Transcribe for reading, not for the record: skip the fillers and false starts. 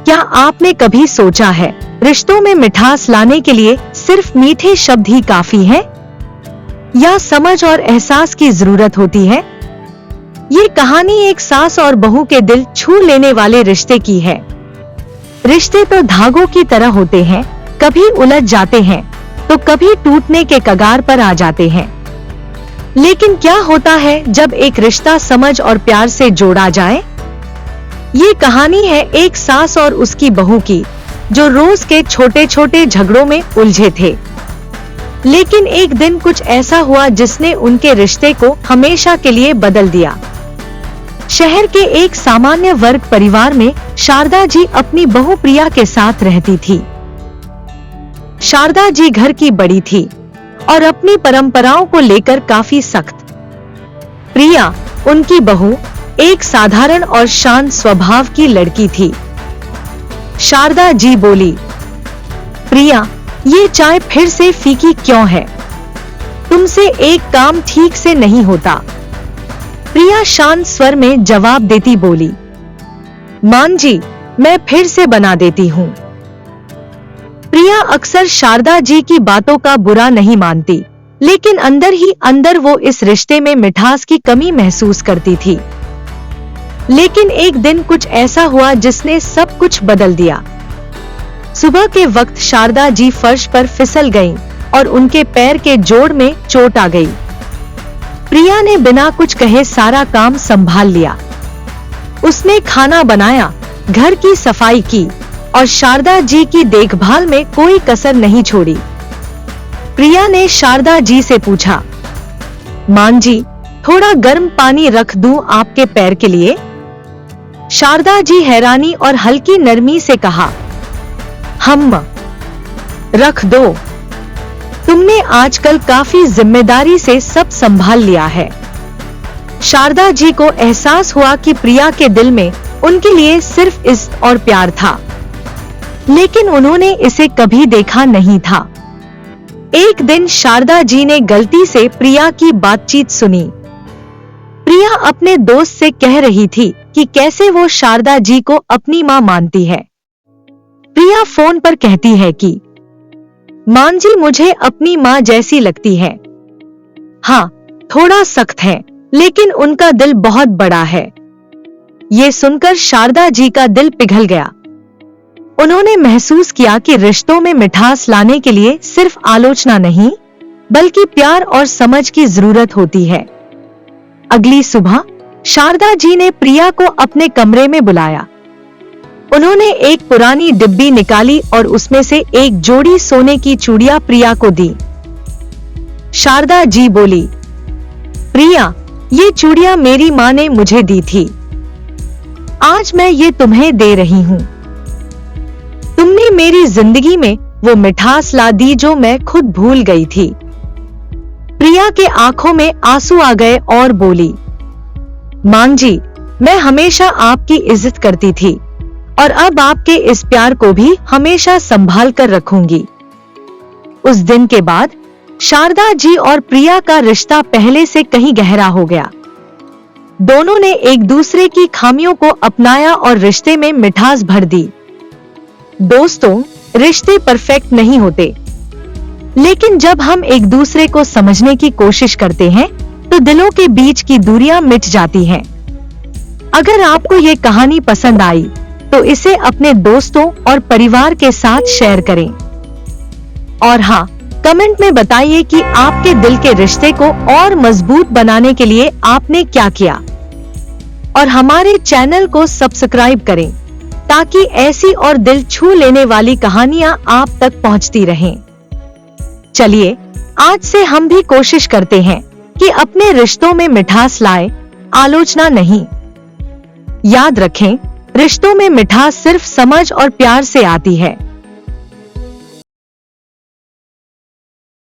क्या आपने कभी सोचा है, रिश्तों में मिठास लाने के लिए सिर्फ मीठे शब्द ही काफी हैं? या समझ और एहसास की जरूरत होती है? ये कहानी एक सास और बहू के दिल छू लेने वाले रिश्ते की है। रिश्ते तो धागों की तरह होते हैं, कभी उलझ जाते हैं तो कभी टूटने के कगार पर आ जाते हैं। लेकिन क्या होता है जब एक रिश्ता समझ और प्यार से जोड़ा जाए? ये कहानी है एक सास और उसकी बहू की, जो रोज के छोटे छोटे झगड़ों में उलझे थे। लेकिन एक दिन कुछ ऐसा हुआ जिसने उनके रिश्ते को हमेशा के लिए बदल दिया। शहर के एक सामान्य वर्ग परिवार में शारदा जी अपनी बहू प्रिया के साथ रहती थी। शारदा जी घर की बड़ी थी और अपनी परंपराओं को लेकर काफी सख्त। प्रिया, उनकी बहू, एक साधारण और शांत स्वभाव की लड़की थी। शारदा जी बोली, प्रिया, ये चाय फिर से फीकी क्यों है? तुमसे एक काम ठीक से नहीं होता। प्रिया शांत स्वर में जवाब देती बोली, मान जी, मैं फिर से बना देती हूँ। प्रिया अक्सर शारदा जी की बातों का बुरा नहीं मानती, लेकिन अंदर ही अंदर वो इस रिश्ते में मिठास की कमी महसूस करती थी। लेकिन एक दिन कुछ ऐसा हुआ जिसने सब कुछ बदल दिया। सुबह के वक्त शारदा जी फर्श पर फिसल गईं और उनके पैर के जोड़ में चोट आ गई। प्रिया ने बिना कुछ कहे सारा काम संभाल लिया। उसने खाना बनाया, घर की सफाई की और शारदा जी की देखभाल में कोई कसर नहीं छोड़ी। प्रिया ने शारदा जी से पूछा, मान जी, थोड़ा गर्म पानी रख दूं आपके पैर के लिए? शारदा जी हैरानी और हल्की नरमी से कहा, हम रख दो। तुमने आजकल काफी जिम्मेदारी से सब संभाल लिया है। शारदा जी को एहसास हुआ कि प्रिया के दिल में उनके लिए सिर्फ इज्जत और प्यार था, लेकिन उन्होंने इसे कभी देखा नहीं था। एक दिन शारदा जी ने गलती से प्रिया की बातचीत सुनी। प्रिया अपने दोस्त से कह रही थी कि कैसे वो शारदा जी को अपनी मां मानती है। प्रिया फोन पर कहती है कि मान जी, मुझे अपनी मां जैसी लगती है। हाँ, थोड़ा सख्त है, लेकिन उनका दिल बहुत बड़ा है। ये सुनकर शारदा जी का दिल पिघल गया। उन्होंने महसूस किया कि रिश्तों में मिठास लाने के लिए सिर्फ आलोचना नहीं, बल्कि प्यार और समझ की जरूरत होती है। अगली सुबह शारदा जी ने प्रिया को अपने कमरे में बुलाया। उन्होंने एक पुरानी डिब्बी निकाली और उसमें से एक जोड़ी सोने की चूड़ियां प्रिया को दी। शारदा जी बोली, प्रिया, ये चूड़ियां मेरी मां ने मुझे दी थी। आज मैं ये तुम्हें दे रही हूँ। तुमने मेरी जिंदगी में वो मिठास ला दी जो मैं खुद भूल गई थी। प्रिया के आंखों में आंसू आ गए और बोली, मां जी, मैं हमेशा आपकी इज्जत करती थी और अब आपके इस प्यार को भी हमेशा संभाल कर रखूंगी। उस दिन के बाद शारदा जी और प्रिया का रिश्ता पहले से कहीं गहरा हो गया। दोनों ने एक दूसरे की खामियों को अपनाया और रिश्ते में मिठास भर दी। दोस्तों, रिश्ते परफेक्ट नहीं होते, लेकिन जब हम एक दूसरे को समझने की कोशिश करते हैं तो दिलों के बीच की दूरियां मिट जाती हैं। अगर आपको ये कहानी पसंद आई तो इसे अपने दोस्तों और परिवार के साथ शेयर करें। और हाँ, कमेंट में बताइए कि आपके दिल के रिश्ते को और मजबूत बनाने के लिए आपने क्या किया। और हमारे चैनल को सब्सक्राइब करें ताकि ऐसी और दिल छू लेने वाली कहानियां आप तक पहुंचती रहें। चलिए, आज से हम भी कोशिश करते हैं कि अपने रिश्तों में मिठास लाएं, आलोचना नहीं। याद रखें, रिश्तों में मिठास सिर्फ समझ और प्यार से आती है।